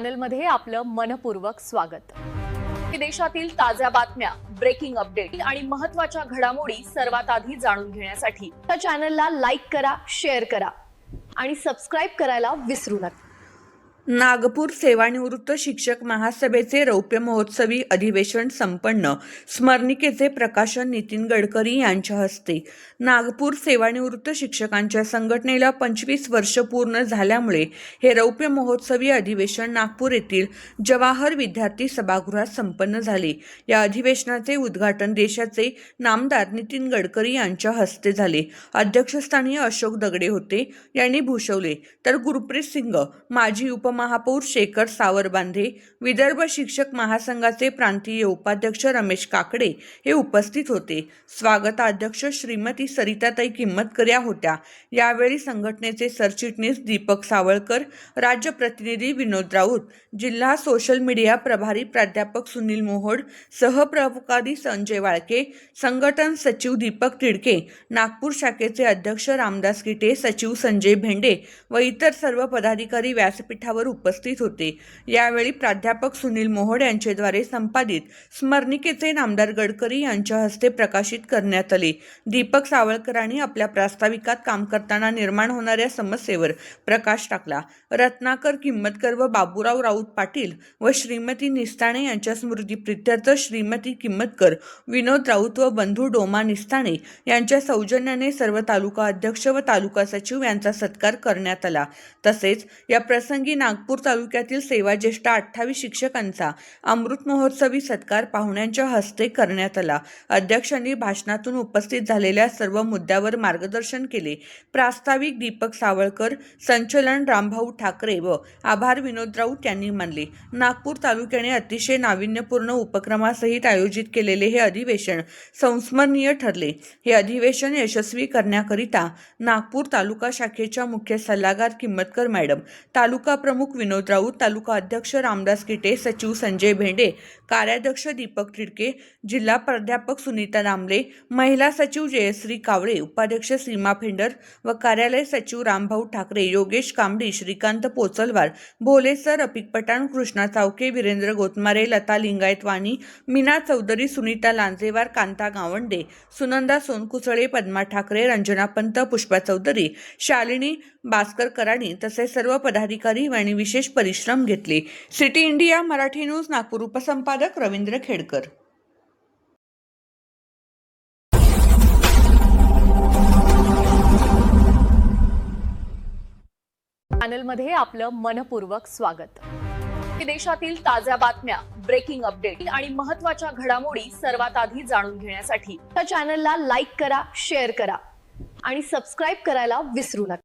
चॅनलमध्ये आपलं मनपूर्वक स्वागत। देशातील ताज्या बातम्या, ब्रेकिंग अपडेट आणि महत्त्वाच्या घडामोडी सर्वात आधी जाणून घेण्यासाठी या चॅनलला लाईक करा, शेअर करा आणि सबस्क्राइब करायला विसरू नका। नागपूर सेवानिवृत्त शिक्षक महासभेचे रौप्य महोत्सवी अधिवेशन संपन्न। स्मरणिकेचे प्रकाशन नितीन गडकरी यांच्या हस्ते। नागपूर सेवानिवृत्त शिक्षकांच्या संघटनेला 25 वर्ष पूर्ण झाल्यामुळे हे रौप्य महोत्सवी अधिवेशन नागपूर येथील जवाहर विद्यार्थी सभागृहात संपन्न झाले। या अधिवेशनाचे उद्घाटन देशाचे नामदार नितीन गडकरी यांच्या हस्ते झाले। अध्यक्षस्थानी अशोक दगडे होते यांनी भूषवले, तर गुरप्रीत सिंग, माजी महापौर शेखर सावरबांधे, विदर्भ शिक्षक महासंघाचे प्रांतीय उपाध्यक्ष रमेश काकडे हे उपस्थित होते। स्वागताध्यक्ष श्रीमती सरिताताई किंमतकर या होत्या। यावेळी संघटनेचे सरचिटणीस दीपक सावळकर, राज्य प्रतिनिधी विनोद राऊत, जिल्हा सोशल मीडिया प्रभारी प्राध्यापक सुनील मोहोड, सहप्रमुखाधिकारी संजय वाळके, संघटन सचिव दीपक तिडके, नागपूर शाखेचे अध्यक्ष रामदास गिटे, सचिव संजय भेंडे व इतर सर्व पदाधिकारी व्यासपीठावर उपस्थित होते। यावेळी प्राध्यापक सुनील मोहोड यांच्याद्वारे संपादित स्मरणिकेचे नामदार गडकरी यांच्या हस्ते प्रकाशित करण्यात आले। दीपक सावळकरांनी आपल्या प्रास्ताविकात काम करताना निर्माण होणाऱ्या समस्येवर प्रकाश टाकला। रत्नाकर किंमतकर व बाबूराव राऊत पाटील व श्रीमती निस्ताणे यांच्या स्मृतिप्रित्यर्थ श्रीमती किंमतकर, विनोद राऊत व बंधू डोमा निस्ताणे यांच्या सौजन्याने सर्व तालुका अध्यक्ष व तालुका सचिव यांचा सत्कार करण्यात आला। तसेच या प्रसंगी नागपूर तालुक्यातील सेवाज्येष्ठ 28 शिक्षकांचा अमृत महोत्सवी सत्कार पाहुण्यांच्या हस्ते करण्यात आला। अध्यक्षांनी भाषणातून उपस्थित झालेल्या सर्व मुद्द्यावर मार्गदर्शन केले। प्रास्ताविक दीपक सावळकर, संचलन रामभाऊ ठाकरे व आभार विनोद राऊत यांनी मानले। नागपूर तालुक्याने अतिशय नाविन्यपूर्ण उपक्रमासहित आयोजित केलेले हे अधिवेशन संस्मरणीय ठरले। हे अधिवेशन यशस्वी करण्याकरिता नागपूर तालुका शाखेच्या मुख्य सल्लागार किंमतकर मॅडम, तालुका प्रमुख विनोद राऊत, तालुका अध्यक्ष रामदास गिटे, सचिव संजय भेंडे, कार्याध्यक्ष दीपक तिडके, जिल्हा प्राध्यापक सुनीता दामले, महिला सचिव जयश्री कावळे, उपाध्यक्ष सीमा फेंडर व कार्यालय सचिव रामभाऊ ठाकरे, योगेश कांबडी, श्रीकांत पोचलवार, भोले सर, अपिक पठाण, कृष्णा चावके, वीरेंद्र गोतमारे, लता लिंगायत वाणी, मीना चौधरी, सुनीता लांजेवार, कांता गावंडे, सुनंदा सोनकुसळे, पद्मा ठाकरे, रंजना पंत, पुष्पा चौधरी, शालिनी भास्कर कराणी तसेच सर्व पदाधिकारी यांनी विशेष परिश्रम घेतले। City India Marathi news Nagpur, उपसंपादक रवींद्र खेडकर। चॅनलमध्ये आपलं मनपूर्वक स्वागत। देशातील ताज्या बातम्या, ब्रेकिंग अपडेट आणि महत्त्वाच्या घडामोडी सर्वात आधी जाणून घेण्यासाठी या चॅनलला लाईक करा, शेअर करा आणि सबस्क्राइब करायला विसरू नका।